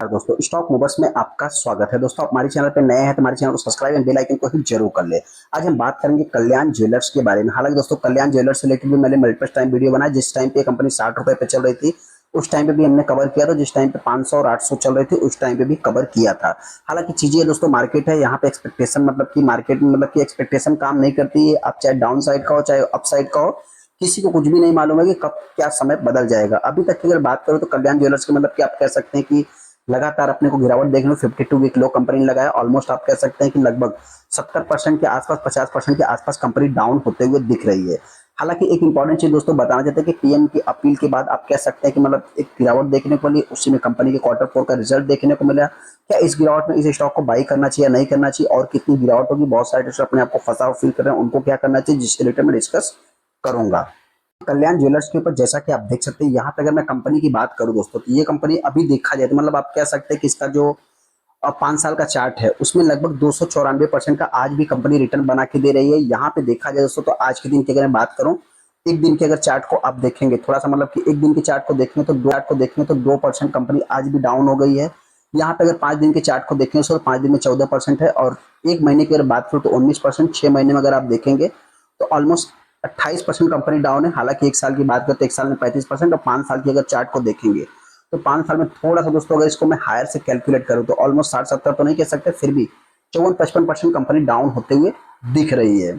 दोस्तों stock movers में आपका स्वागत है। दोस्तों हमारे चैनल पे नए हैं तो हमारे चैनल को सब्सक्राइब एंड बेल आइकन को ही जरूर कर ले। आज हम बात करेंगे कल्याण ज्वेलर्स के बारे में। हालांकि दोस्तों कल्याण ज्वेलर्स से रिलेटेड भी मैंने मल्टीपल टाइम वीडियो बनाया। जिस टाइम पे कंपनी 60 रुपए पे चल रही थी उस टाइम पे भी हमने कवर किया था। जिस टाइम पे 500 और 800 चल रही थी उस टाइम पे भी कवर किया था। हालांकि चीजें दोस्तों मार्केट है, यहाँ पे एक्सपेक्टेशन मतलब की मार्केट में मतलब की एक्सपेक्टेशन काम नहीं करती है। आप चाहे डाउन साइड का हो चाहे अप साइड का हो, किसी को कुछ भी नहीं मालूम है कि कब क्या समय बदल जाएगा। अभी तक की अगर बात करो तो कल्याण ज्वेलर्स के मतलब कि आप कह सकते हैं कि लगातार अपने को गिरावट देखने को 52 वीक लो कंपनी ने लगाया। ऑलमोस्ट आप कह सकते हैं कि लगभग 70% के आसपास 50% के आसपास कंपनी डाउन होते हुए दिख रही है। हालांकि एक इंपॉर्टेंट चीज दोस्तों बताना चाहते हैं कि पीएम की अपील के बाद आप कह सकते हैं कि मतलब एक गिरावट देखने को मिली। उसी में कंपनी के क्वार्टर 4 का रिजल्ट देखने को मिला। क्या इस गिरावट में इस स्टॉक को बाई करना चाहिए या नहीं करना चाहिए, और कितनी गिरावट होगी, बहुत सारे दोस्तों अपने आप को फंसा हुआ फील कर रहे हैं, उनको क्या करना चाहिए, जिसके रिलेटेड मैं डिस्कस करूंगा। कल्याण ज्वेलर्स के ऊपर जैसा कि आप देख सकते हैं, यहाँ पे अगर मैं कंपनी की बात करूं दोस्तों तो ये कंपनी अभी देखा जाए तो मतलब आप कह सकते हैं कि इसका जो 5 साल का चार्ट है उसमें लगभग 294% का आज भी कंपनी रिटर्न बना के दे रही है। यहाँ पे देखा जाए दोस्तों तो आज के दिन की अगर मैं बात करूं, एक दिन के अगर चार्ट को आप देखेंगे, थोड़ा सा मतलब कि एक दिन के चार्ट को देखें तो 2% कंपनी आज भी डाउन हो गई है। यहाँ पे अगर 5 दिन के चार्ट को देखें तो 5 दिन में 14% है, और एक महीने की अगर बात करूँ तो 19%। 6 महीने में अगर आप देखेंगे तो ऑलमोस्ट 28% कंपनी डाउन है। हालांकि एक साल की बात करें तो एक साल में 35%, और 5 साल की अगर चार्ट को देखेंगे तो 5 साल में थोड़ा सा दोस्तों अगर इसको मैं हायर से कैलकुलेट करूं तो ऑलमोस्ट 60-70 तो नहीं कह सकते, फिर भी 54-55% कंपनी डाउन होते हुए दिख रही है।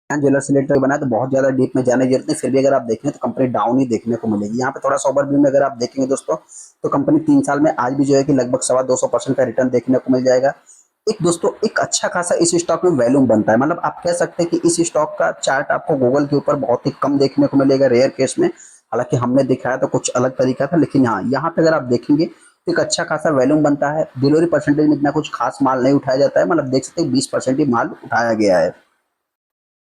ज्वेलर्स से रिलेटेड बना है तो बहुत ज्यादा डीप में जाने की जरूरत नहीं, फिर भी अगर आप देखें तो कंपनी डाउन ही देखने को मिलेगी। यहाँ पे थोड़ा सा ओवरव्यू में अगर आप देखेंगे दोस्तों तो कंपनी 3 साल में आज भी जो है कि लगभग 225% का रिटर्न देखने को मिल जाएगा। एक दोस्तों एक अच्छा खासा इस स्टॉक में वैल्यूम बनता है। मतलब आप कह सकते हैं कि इस स्टॉक का चार्ट आपको गूगल के ऊपर बहुत ही कम देखने को मिलेगा, रेयर केस में। हालांकि हमने दिखाया तो कुछ अलग तरीका था, लेकिन हाँ यहाँ पे अगर आप देखेंगे तो एक अच्छा खासा वैल्यूम बनता है। डिलीवरी परसेंटेज में इतना कुछ खास माल नहीं उठाया जाता है, मतलब देख सकते हैं 20% ही माल उठाया गया है।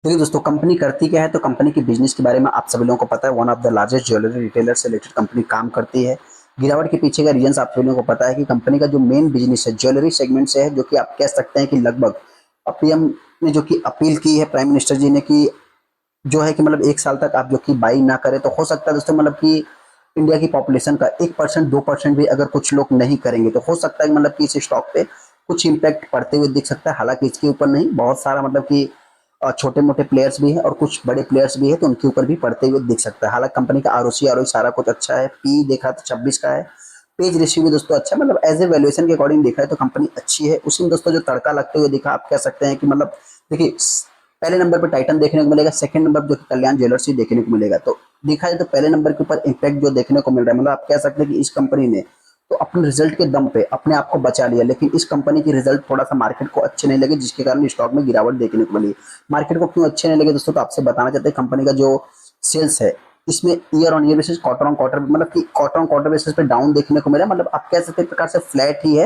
देखिए दोस्तों कंपनी करती क्या है, तो कंपनी की बिजनेस के बारे में आप सभी लोगों को पता है। One of the largest jewellery retailer से रिलेटेड कंपनी काम करती है। गिरावट के पीछे का रीजन आप सभी लोगों को पता है कि कंपनी का जो मेन बिजनेस है ज्वेलरी सेगमेंट से है, जो कि आप कह सकते हैं कि लगभग पीएम ने जो कि अपील की है प्राइम मिनिस्टर जी ने, कि जो है कि मतलब 1 साल तक आप जो कि बाई ना करें। तो हो सकता है दोस्तों मतलब कि इंडिया की पॉपुलेशन का 1% 2% भी अगर कुछ लोग नहीं करेंगे तो हो सकता है मतलब कि इस स्टॉक पे कुछ इम्पैक्ट पड़ते हुए दिख सकता है। हालांकि इसके ऊपर नहीं, बहुत सारा मतलब कि छोटे मोटे प्लेयर्स भी हैं और कुछ बड़े प्लेयर्स भी हैं, तो उनके ऊपर भी पड़ते हुए दिख सकता है। हालांकि कंपनी का आरओसी आरओई सारा कुछ अच्छा है। पी देखा तो 26 का है। पेज रेशियो भी दोस्तों अच्छा, मतलब एज ए वैल्यूएशन के अकॉर्डिंग देखा है तो कंपनी अच्छी है। उसी में दोस्तों जो तड़का लगते हुए दिखा, आप कह सकते हैं कि मतलब देखिए पहले नंबर पर टाइटन देखने को मिलेगा, सेकंड नंबर जो कल्याण ज्वेलर्स ही देखने को मिलेगा। तो देखा जाए तो पहले नंबर के ऊपर इम्पैक्ट जो देखने को मिल रहा है, मतलब आप कह सकते हैं कि इस कंपनी ने तो अपने रिजल्ट के दम पे अपने आप को बचा लिया, लेकिन इस कंपनी की रिजल्ट थोड़ा सा मार्केट को अच्छे नहीं लगे, जिसके कारण स्टॉक में गिरावट देखने को मिली। मार्केट को क्यों अच्छे नहीं लगे दोस्तों, तो आपसे बताना चाहते हैं कंपनी का जो सेल्स है इसमें year on year basis quarter on quarter मतलब कि क्वार्टर ऑन क्वार्टर बेसिस पे डाउन देखने को मिला। मतलब आप कह सकते हैं एक प्रकार से फ्लैट ही है।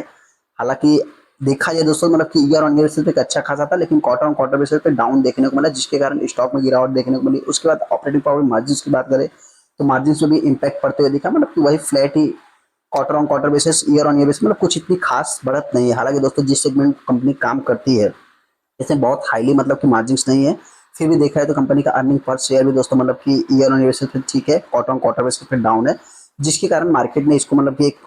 हालांकि देखा जाए दोस्तों मतलब कि ईयर ऑन ईयर बेसिस पे एक अच्छा खासा था, लेकिन क्वार्टर ऑन क्वार्टर बेसिस पे डाउन देखने को मिला, जिसके कारण स्टॉक में गिरावट देखने को मिली। उसके बाद ऑपरेटिंग प्रॉफिट मार्जिन की बात करें तो मार्जिन में भी इम्पैक्ट पड़ते हुए दिखा, मतलब कि वही flat he quarter on quarter basis year on year basis, मतलब कुछ इतनी खास बढ़त नहीं है। हालांकि दोस्तों जिस सेगमेंट कंपनी काम करती है इसमें बहुत हाईली मतलब कि मार्जिन नहीं है, फिर भी देखा है तो कंपनी का अर्निंग पर शेयर भी दोस्तों मतलब कि ईयर ऑन ईयर बेसिस पे ठीक है, क्वार्टर ऑन क्वार्टर बेसिस पे डाउन है, जिसके कारण मार्केट ने इसको मतलब कि एक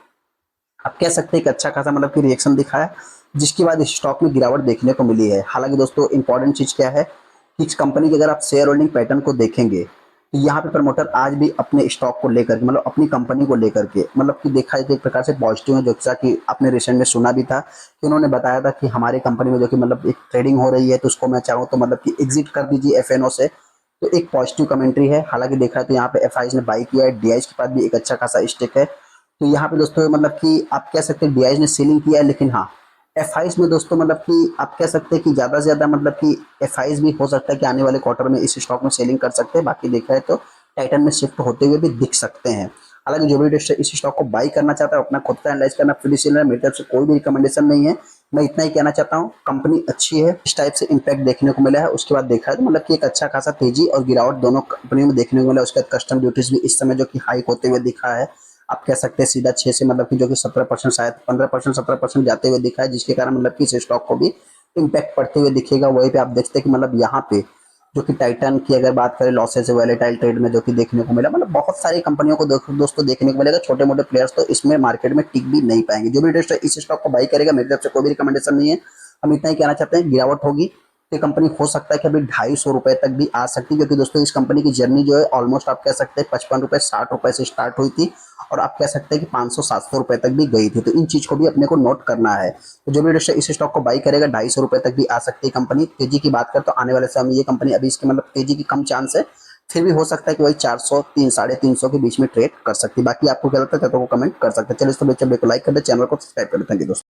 आप कह सकते हैं एक अच्छा खासा मतलब कि रिएक्शन दिखाया, जिसके बाद स्टॉक में गिरावट देखने को मिली है। हालांकि दोस्तों इंपॉर्टेंट चीज क्या है कि इस कंपनी के अगर आप शेयर होल्डिंग पैटर्न को देखेंगे तो यहाँ पे प्रमोटर आज भी अपने स्टॉक को लेकर के मतलब अपनी कंपनी को लेकर के मतलब कि देखा जाए तो एक प्रकार से पॉजिटिव है। जैसा कि आपने रिसेंट में सुना भी था कि उन्होंने बताया था कि हमारी कंपनी में जो कि मतलब एक ट्रेडिंग हो रही है तो उसको मैं चाहूँ तो मतलब कि एग्जिट कर दीजिए एफएनओ से। तो एक पॉजिटिव कमेंट्री है। हालांकि देखा है तो यहाँ पे एफआईज ने बाई किया है, डीआईज के पास भी एक अच्छा खासा स्टेक है। तो यहाँ पे दोस्तों मतलब कि आप कह सकते हैं डीआईज ने सेलिंग किया है, लेकिन हाँ एफआईज में दोस्तों मतलब कि आप कह सकते हैं कि ज्यादा से ज्यादा मतलब कि एफआईज भी हो सकता है कि आने वाले क्वार्टर में इस स्टॉक में सेलिंग कर सकते हैं। बाकी देखा है तो टाइटन में शिफ्ट होते हुए भी दिख सकते हैं। हालांकि जो भी इन्वेस्टर इस स्टॉक को बाई करना चाहता है अपना खुद का एनालाइज करना फिनिशियल है, मेरी तरफ से कोई भी रिकमेंडेशन नहीं है। मैं इतना ही कहना चाहता हूँ कंपनी अच्छी है, इस टाइप से इम्पैक्ट देखने को मिला है। उसके बाद देखा है तो मतलब कि एक अच्छा खासा तेजी और गिरावट दोनों कंपनियों में देखने को मिला। उसके बाद कस्टम ड्यूटीज भी इस समय जो कि हाइक होते हुए दिखा है। आप कह सकते हैं सीधा 6 से मतलब कि जो कि 17% शायद 15% 17% जाते हुए दिखा है, जिसके कारण मतलब कि इस स्टॉक को भी इम्पैक्ट पड़ते हुए दिखेगा। वहीं पे आप देखते हैं कि मतलब यहाँ पे जो कि टाइटन की अगर बात करें लॉसेस वोलेटाइल ट्रेड में जो कि देखने को मिला, मतलब बहुत सारी कंपनियों को दोस्तों देखने को मिलेगा। छोटे मोटे प्लेयर्स तो इसमें मार्केट में टिक भी नहीं पाएंगे। जो भी इन्वेस्टर इस स्टॉक को बाई करेगा, मेरी तरफ से कोई भी रिकमेंडेशन नहीं है। हम इतना ही कहना चाहते हैं, गिरावट होगी तो कंपनी हो सकता है कि अभी 250 रुपए तक भी आ सकती है, क्योंकि दोस्तों इस कंपनी की जर्नी जो है ऑलमोस्ट आप कह सकते हैं 55 रुपए 60 रुपए से स्टार्ट हुई थी, और आप कह सकते हैं कि 500-700 रुपए तक भी गई थी। तो इन चीज को भी अपने को नोट करना है। तो जो भी इन्वेस्टर इस स्टॉक को बाई करेगा, 250 रुपए तक भी आ सकती है कंपनी। तेजी की बात करें तो आने वाले समय में ये कंपनी, अभी इसकी मतलब तेजी की कम चांस है, फिर भी हो सकता है कि वही 400 300 के बीच में ट्रेड कर सकती है। बाकी आपको क्या लगता है तो कमेंट कर सकते हैं। चलिए इस वीडियो को लाइक कर दे, चैनल को सब्सक्राइब कर दे। थैंक यू दोस्तों।